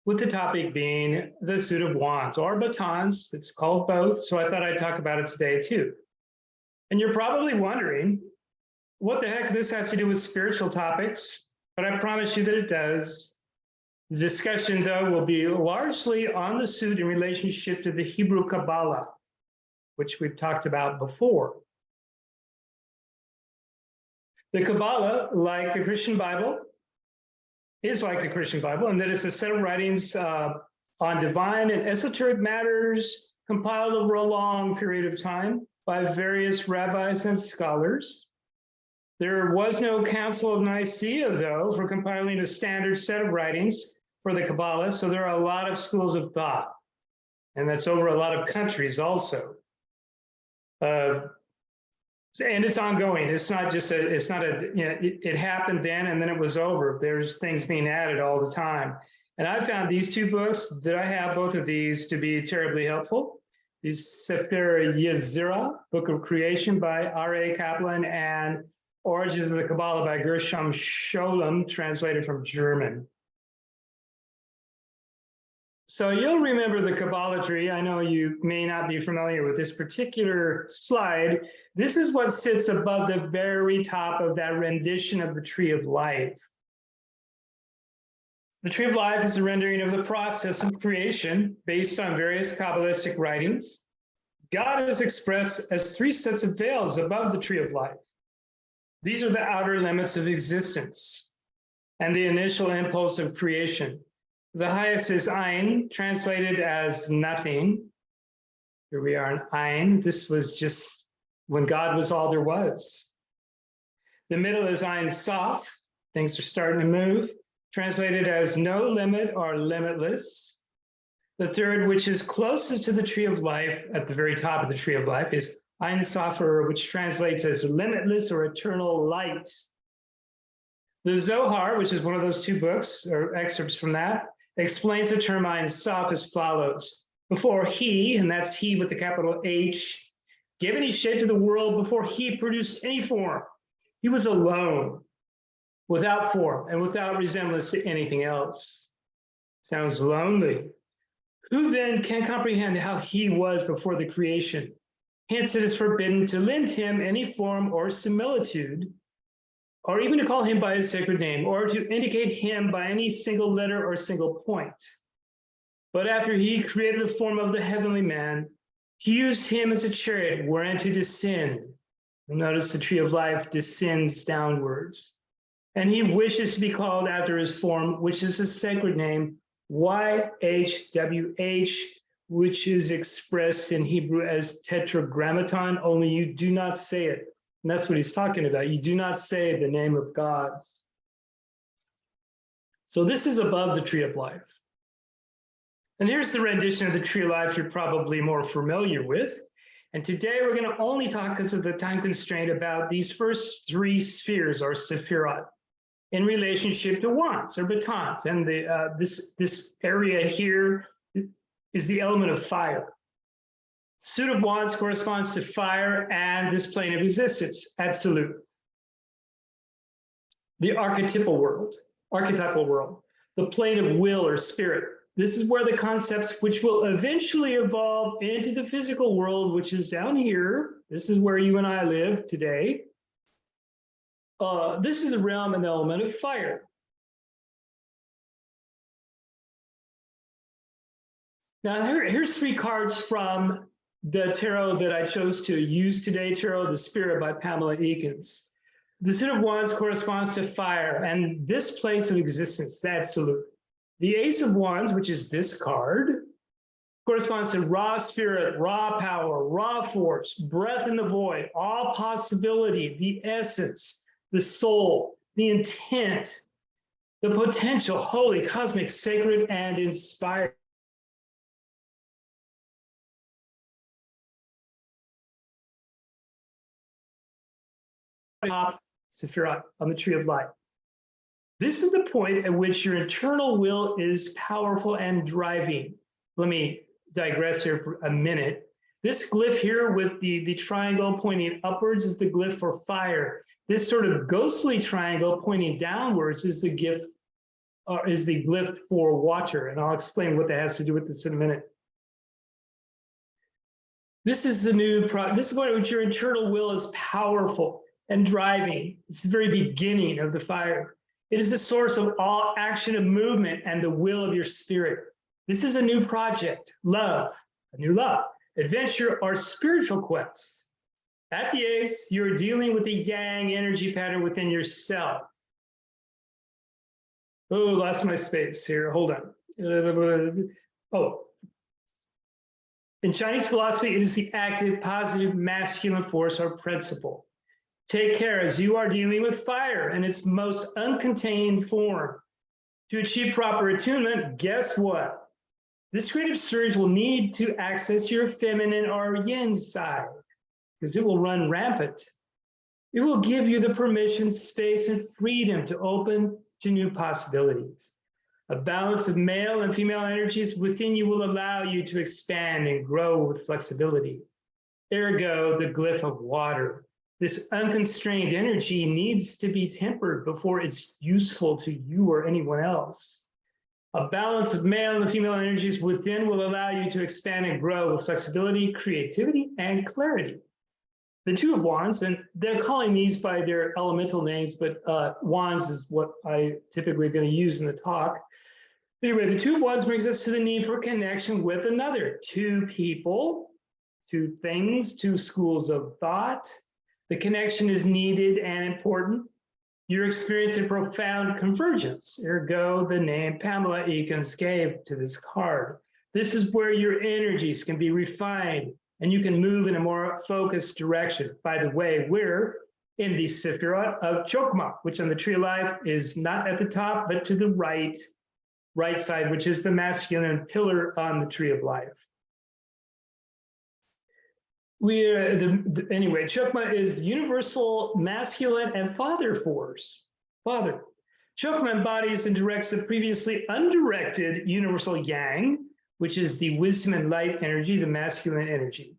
with the topic being the suit of wands or batons. It's called both, so I thought I'd talk about it today too. And you're probably wondering what the heck this has to do with spiritual topics, but I promise you that it does. The discussion, though, will be largely on the suit in relationship to the Hebrew Kabbalah, which we've talked about before. The Kabbalah, like the Christian Bible, is like the Christian Bible in that it's a set of writings on divine and esoteric matters compiled over a long period of time by various rabbis and scholars. There was no Council of Nicaea, though, for compiling a standard set of writings for the Kabbalah, so there are a lot of schools of thought, and that's over a lot of countries also. And it's ongoing. It's not just it happened then and then it was over. There's things being added all the time. And I found these two books that I have, both of these, to be terribly helpful. These Sefer Yetzirah, Book of Creation by R.A. Kaplan, and Origins of the Kabbalah by Gershom Scholem, translated from German. So you'll remember the Kabbalah tree. I know you may not be familiar with this particular slide. This is what sits above the very top of that rendition of the Tree of Life. The Tree of Life is a rendering of the process of creation based on various Kabbalistic writings. God is expressed as three sets of veils above the Tree of Life. These are the outer limits of existence and the initial impulse of creation. The highest is Ein, translated as nothing. Here we are in Ein. This was just when God was all there was. The middle is Ein Sof. Things are starting to move, translated as no limit or limitless. The third, which is closest to the Tree of Life, at the very top of the Tree of Life, is Ein Sofer, which translates as limitless or eternal light. The Zohar, which is one of those two books, or excerpts from that, explains the term Ein Sof as follows. Before he, and that's he with the capital H, gave any shape to the world, before he produced any form, he was alone, without form and without resemblance to anything else. Sounds lonely. Who then can comprehend how he was before the creation? Hence it is forbidden to lend him any form or similitude, or even to call him by his sacred name, or to indicate him by any single letter or single point. But after he created the form of the heavenly man, he used him as a chariot wherein to descend. Notice the Tree of Life descends downwards. And he wishes to be called after his form, which is his sacred name, YHWH, which is expressed in Hebrew as tetragrammaton, only you do not say it. And that's what he's talking about. You do not say the name of God. So this is above the Tree of Life. And here's the rendition of the Tree of Life you're probably more familiar with. And today we're going to only talk, because of the time constraint, about these first three spheres, or sephirot, in relationship to wands or batons. And this area here is the element of fire. Suit of wands corresponds to fire and this plane of existence, absolute. The archetypal world, the plane of will or spirit. This is where the concepts which will eventually evolve into the physical world, which is down here. This is where you and I live today. This is the realm and the element of fire. Now here's three cards from the tarot that I chose to use today, Tarot the Spirit by Pamela Eakins. The Suit of Wands corresponds to fire and this place of existence, the absolute. The Ace of Wands, which is this card, corresponds to raw spirit, raw power, raw force, breath in the void, all possibility, the essence, the soul, the intent, the potential, holy, cosmic, sacred, and inspired. Top Sephirot on the Tree of Life. This is the point at which your internal will is powerful and driving. Let me digress here for a minute. This glyph here with the triangle pointing upwards is the glyph for fire. This sort of ghostly triangle pointing downwards is the is the glyph for water, and I'll explain what that has to do with this in a minute. This is the new this is what which your internal will is powerful and driving. It's the very beginning of the fire. It is the source of all action and movement and the will of your spirit. This is a new project, love, a new love, adventure, or spiritual quests. At the ace, you're dealing with the yang energy pattern within yourself. Oh, lost my space here. Hold on. Oh. In Chinese philosophy, it is the active, positive, masculine force or principle. Take care as you are dealing with fire in its most uncontained form. To achieve proper attunement, guess what? This creative surge will need to access your feminine or yin side, because it will run rampant. It will give you the permission, space, and freedom to open to new possibilities. A balance of male and female energies within you will allow you to expand and grow with flexibility. Ergo, the glyph of water. This unconstrained energy needs to be tempered before it's useful to you or anyone else. A balance of male and female energies within will allow you to expand and grow with flexibility, creativity, and clarity. The Two of Wands, and they're calling these by their elemental names, but wands is what I typically going to use in the talk. Anyway, the Two of Wands brings us to the need for connection with another. Two people, two things, two schools of thought. The connection is needed and important. You're experiencing profound convergence. Ergo, the name Pamela Eakins gave to this card. This is where your energies can be refined and you can move in a more focused direction. By the way, we're in the Sephirah of Chokmah, which on the Tree of Life is not at the top, but to the right side, which is the masculine pillar on the Tree of Life. Anyway, Chokmah is the universal masculine and father force. Father. Chokmah embodies and directs the previously undirected universal yang, which is the wisdom and light energy, the masculine energy.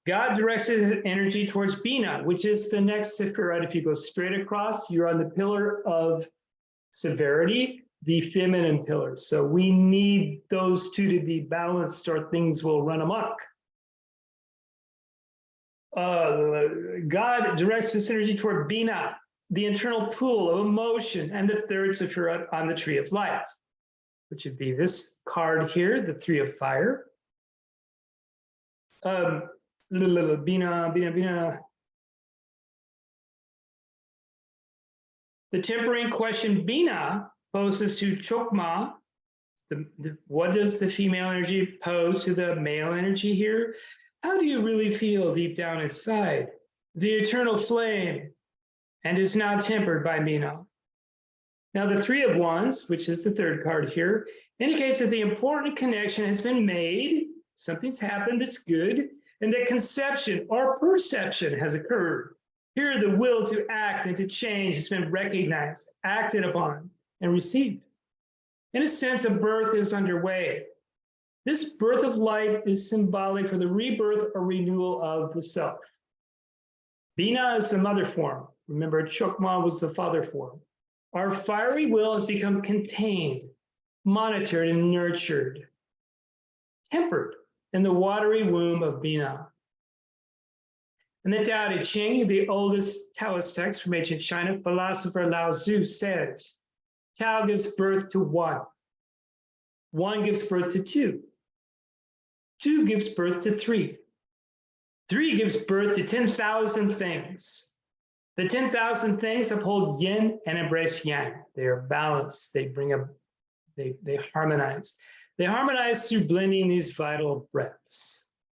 God directs his energy towards Bina, which is the next Sephirah. If you go straight across, you're on the pillar of severity, the feminine pillar. So we need those two to be balanced or things will run amok. God directs his energy toward Bina, the internal pool of emotion, and the third Sephirah on the Tree of Life, which would be this card here, the Three of Fire. Bina. The tempering question Bina poses to Chokmah. What does the female energy pose to the male energy here? How do you really feel deep down inside? The eternal flame, and is now tempered by Bina. Now the Three of Wands, which is the third card here, indicates that the important connection has been made, something's happened that's good, and that conception or perception has occurred. Here the will to act and to change has been recognized, acted upon, and received. In a sense, a birth is underway. This birth of light is symbolic for the rebirth or renewal of the self. Bina is the mother form. Remember, Chokmah was the father form. Our fiery will has become contained, monitored, and nurtured, tempered in the watery womb of Bina. And the Tao Te Ching, the oldest Taoist text from ancient China, philosopher Lao Tzu says, Tao gives birth to one. One gives birth to two. Two gives birth to three. Three gives birth to 10,000 things. The 10,000 things uphold yin and embrace yang. They are balanced. They harmonize. They harmonize through blending these vital breaths.